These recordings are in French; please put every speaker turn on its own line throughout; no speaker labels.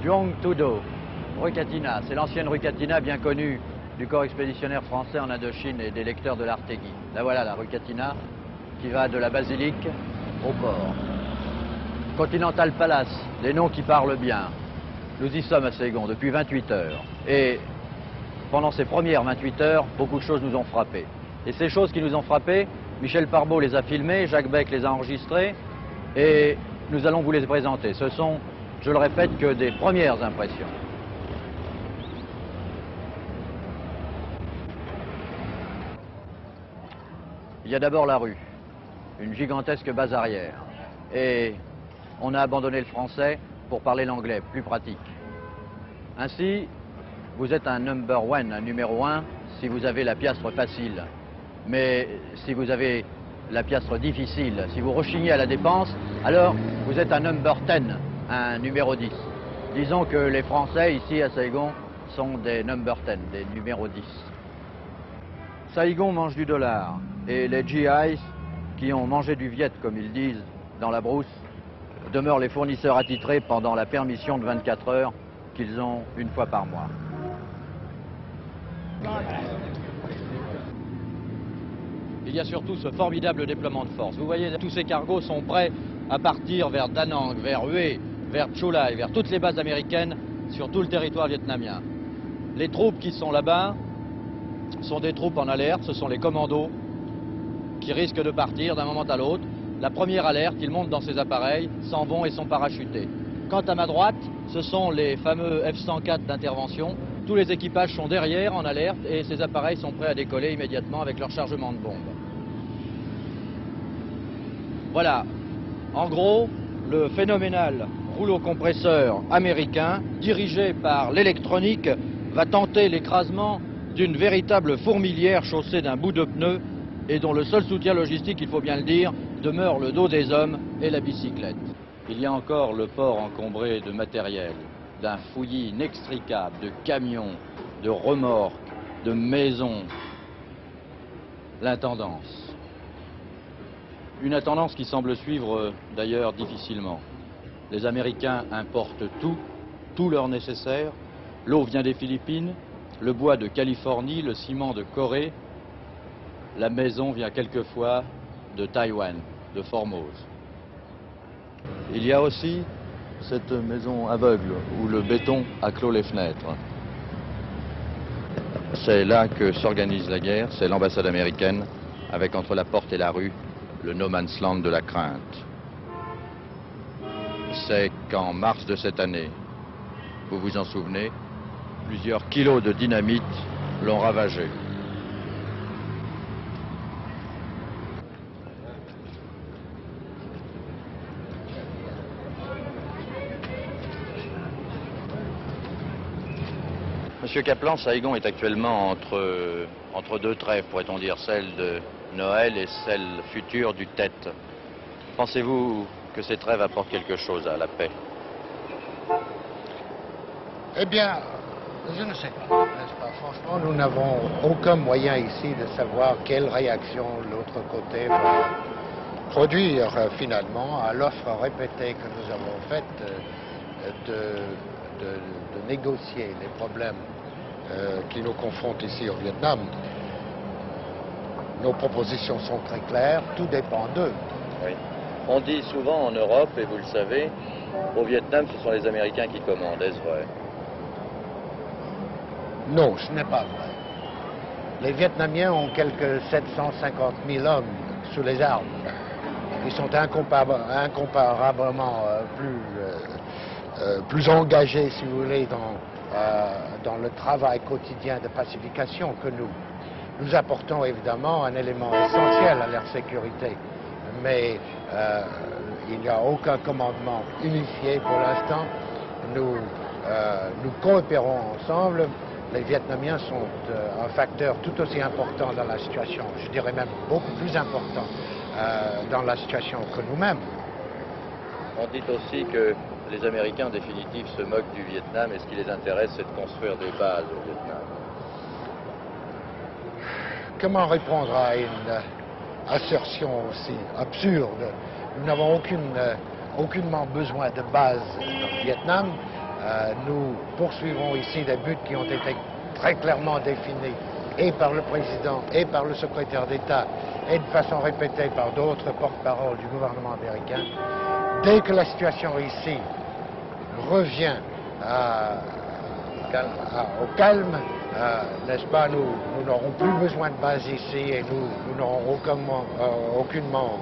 Duong Tudo, rue Catina. C'est l'ancienne rue Catina, bien connue du corps expéditionnaire français en Indochine et des lecteurs de l'Artégie. Là voilà la rue Catina qui va de la basilique au port. Continental Palace, des noms qui parlent bien. Nous y sommes à Saigon depuis 28 heures. Et pendant ces premières 28 heures, beaucoup de choses nous ont frappés. Et ces choses qui nous ont frappés, Michel Parbeau les a filmées, Jacques Beck les a enregistrées, et nous allons vous les présenter. Ce sont, je le répète, que des premières impressions. Il y a d'abord la rue, une gigantesque base arrière. Et on a abandonné le français pour parler l'anglais, plus pratique. Ainsi, vous êtes un number one, un numéro 1, si vous avez la piastre facile. Mais si vous avez la piastre difficile, si vous rechignez à la dépense, alors vous êtes un number 10, un numéro 10. Disons que les Français, ici à Saigon, sont des number 10, des numéros 10. Saigon mange du dollar, et les GIs, qui ont mangé du Viet, comme ils disent, dans la brousse, demeurent les fournisseurs attitrés pendant la permission de 24 heures qu'ils ont une fois par mois. Il y a surtout ce formidable déploiement de force. Vous voyez, tous ces cargos sont prêts à partir vers Da Nang, vers Hue, vers Chu Lai, vers toutes les bases américaines sur tout le territoire vietnamien. Les troupes qui sont là-bas sont des troupes en alerte, ce sont les commandos qui risquent de partir d'un moment à l'autre. La première alerte, ils montent dans ces appareils, s'en vont et sont parachutés. Quant à ma droite, ce sont les fameux F-104 d'intervention. Tous les équipages sont derrière en alerte et ces appareils sont prêts à décoller immédiatement avec leur chargement de bombes. Voilà, en gros, le phénoménal rouleau compresseur américain, dirigé par l'électronique, va tenter l'écrasement d'une véritable fourmilière chaussée d'un bout de pneu et dont le seul soutien logistique, il faut bien le dire, demeure le dos des hommes et la bicyclette. Il y a encore le port encombré de matériel, d'un fouillis inextricable, de camions, de remorques, de maisons. L'intendance. Une intendance qui semble suivre d'ailleurs difficilement. Les Américains importent tout leur nécessaire. L'eau vient des Philippines, le bois de Californie, le ciment de Corée. La maison vient quelquefois de Taïwan, de Formose. Il y a aussi cette maison aveugle où le béton a clos les fenêtres. C'est là que s'organise la guerre, c'est l'ambassade américaine avec entre la porte et la rue le no man's land de la crainte. C'est qu'en mars de cette année, vous vous en souvenez, plusieurs kilos de dynamite l'ont ravagé. Monsieur Kaplan, Saigon est actuellement entre deux trêves, pourrait-on dire, celle de Noël et celle future du Tet. Pensez-vous que ces trêves apportent quelque chose à la paix?
Eh bien, je ne sais pas, n'est-ce pas? Franchement, nous n'avons aucun moyen ici de savoir quelle réaction l'autre côté va produire finalement à l'offre répétée que nous avons faite de négocier les problèmes qui nous confrontent ici au Vietnam. Nos propositions sont très claires, tout dépend d'eux.
Oui. On dit souvent en Europe, et vous le savez, au Vietnam, ce sont les Américains qui commandent, est-ce vrai?
Non, ce n'est pas vrai. Les Vietnamiens ont quelques 750 000 hommes sous les armes. Ils sont incomparablement plus engagés, si vous voulez, dans le travail quotidien de pacification que nous. Nous apportons évidemment un élément essentiel à leur sécurité, mais il n'y a aucun commandement unifié pour l'instant. Nous coopérons ensemble. Les Vietnamiens sont un facteur tout aussi important dans la situation, je dirais même beaucoup plus important dans la situation que nous-mêmes.
On dit aussi que les Américains, en définitive, se moquent du Vietnam et ce qui les intéresse, c'est de construire des bases au Vietnam.
Comment répondre à une assertion aussi absurde? Nous n'avons aucune aucunement besoin de base au Vietnam. Nous poursuivrons ici des buts qui ont été très clairement définis et par le président et par le secrétaire d'État et de façon répétée par d'autres porte-paroles du gouvernement américain. Dès que la situation ici revient au calme, n'est-ce pas, nous n'aurons plus besoin de base ici et nous n'aurons aucunement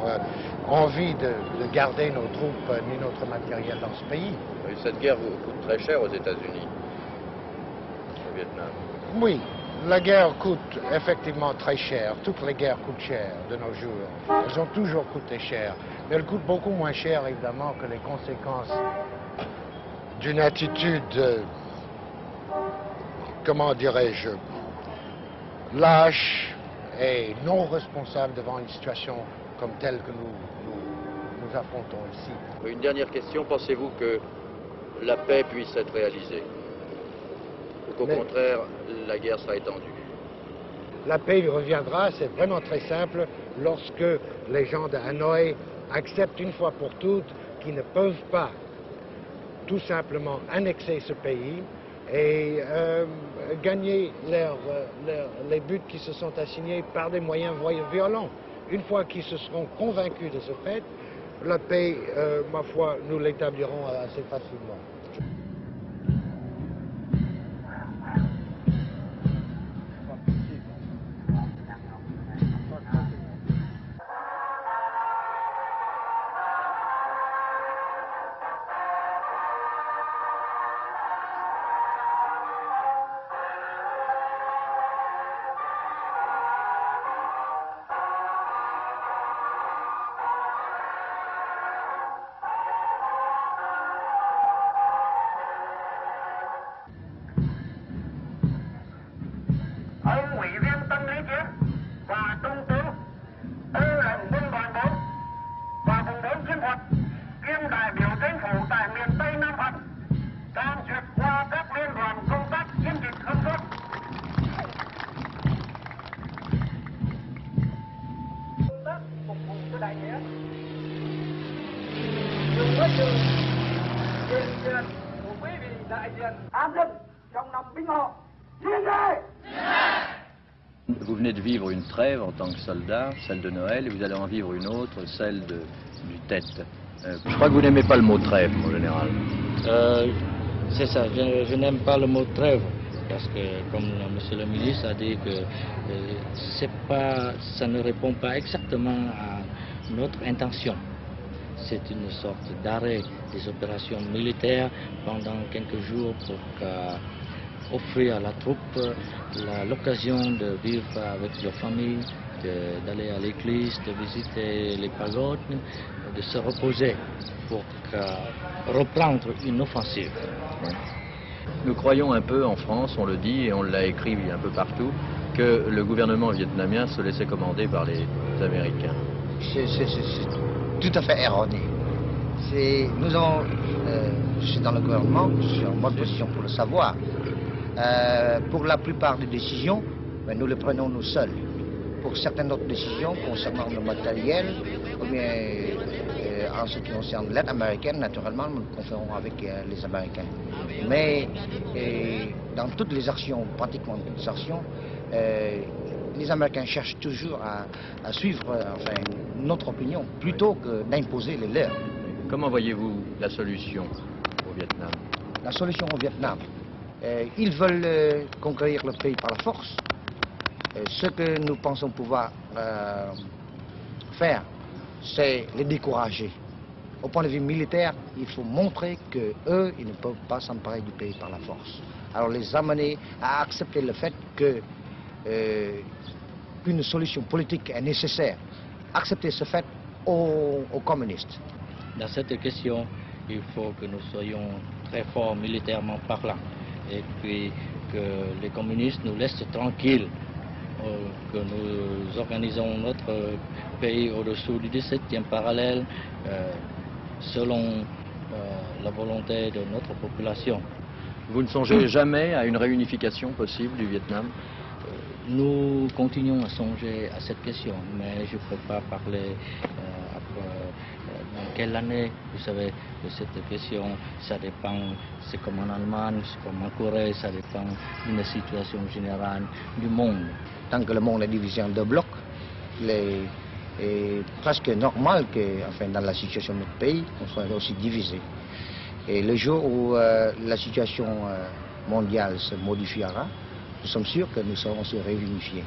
envie de garder nos troupes ni notre matériel dans ce pays.
Et cette guerre vous coûte très cher aux États-Unis, au Vietnam.
Oui, la guerre coûte effectivement très cher. Toutes les guerres coûtent cher de nos jours. Elles ont toujours coûté cher. Mais elles coûtent beaucoup moins cher, évidemment, que les conséquences d'une attitude, comment dirais-je, lâche et non responsable devant une situation comme telle que nous affrontons ici.
Une dernière question, pensez-vous que la paix puisse être réalisée? Ou qu'au contraire, la guerre sera étendue?
La paix reviendra, c'est vraiment très simple, lorsque les gens de Hanoï acceptent une fois pour toutes qu'ils ne peuvent pas tout simplement annexer ce pays et gagner les buts qui se sont assignés par des moyens violents. Une fois qu'ils se seront convaincus de ce fait, la paix, ma foi, nous l'établirons assez facilement.
Ông ủy viên Tân Lý Chiến và Trung tướng Tư lệnh Quân đoàn 4 và vùng 4 chiến thuật kiêm đại biểu chính phủ tại miền Tây Nam Phật can duyệt qua các liên đoàn công tác chiến dịch thông suốt. Công tác phục vụ cho đại nghĩa. Dùng với sự hiện diện của quý vị đại diện an dân trong năm Bính Ngọ. Chiến dịch!
Vous venez de vivre une trêve en tant que soldat, celle de Noël, et vous allez en vivre une autre, celle du Tet. Je crois que vous n'aimez pas le mot trêve, mon général.
C'est ça, je n'aime pas le mot trêve, parce que, comme monsieur le ministre a dit, que ça ne répond pas exactement à notre intention. C'est une sorte d'arrêt des opérations militaires pendant quelques jours pour offrir à la troupe l'occasion de vivre avec leur famille, d'aller à l'église, de visiter les pagodes, de se reposer pour reprendre une offensive.
Nous croyons un peu en France, on le dit et on l'a écrit un peu partout, que le gouvernement vietnamien se laissait commander par les Américains.
C'est tout à fait erroné. Nous avons, je suis dans le gouvernement, je suis en bonne position pour le savoir. Pour la plupart des décisions, nous les prenons nous seuls. Pour certaines autres décisions concernant le matériel, ou bien en ce qui concerne l'aide américaine, naturellement, nous le conférons avec les Américains. Mais dans toutes les actions, pratiquement toutes les actions, les Américains cherchent toujours à suivre notre opinion plutôt que d'imposer les leurs.
Comment voyez-vous la solution au Vietnam?
La solution au Vietnam, ils veulent conquérir le pays par la force. Ce que nous pensons pouvoir faire, c'est les décourager. Au point de vue militaire, il faut montrer qu'eux, ils ne peuvent pas s'emparer du pays par la force. Alors les amener à accepter le fait qu'une solution politique est nécessaire. Accepter ce fait aux communistes.
Dans cette question, il faut que nous soyons très forts militairement parlant. Et puis que les communistes nous laissent tranquilles, que nous organisons notre pays au-dessous du 17e parallèle selon la volonté de notre population.
Vous ne songez jamais à une réunification possible du Vietnam?
Nous continuons à songer à cette question, mais je ne peux pas parler dans quelle année. Vous savez, de cette question, ça dépend, c'est comme en Allemagne, c'est comme en Corée, ça dépend d'une situation générale du monde.
Tant que le monde est divisé en deux blocs, il est presque normal que, enfin, dans la situation de notre pays, on soit aussi divisé. Et le jour où la situation mondiale se modifiera, nous sommes sûrs que nous serons se réunifier.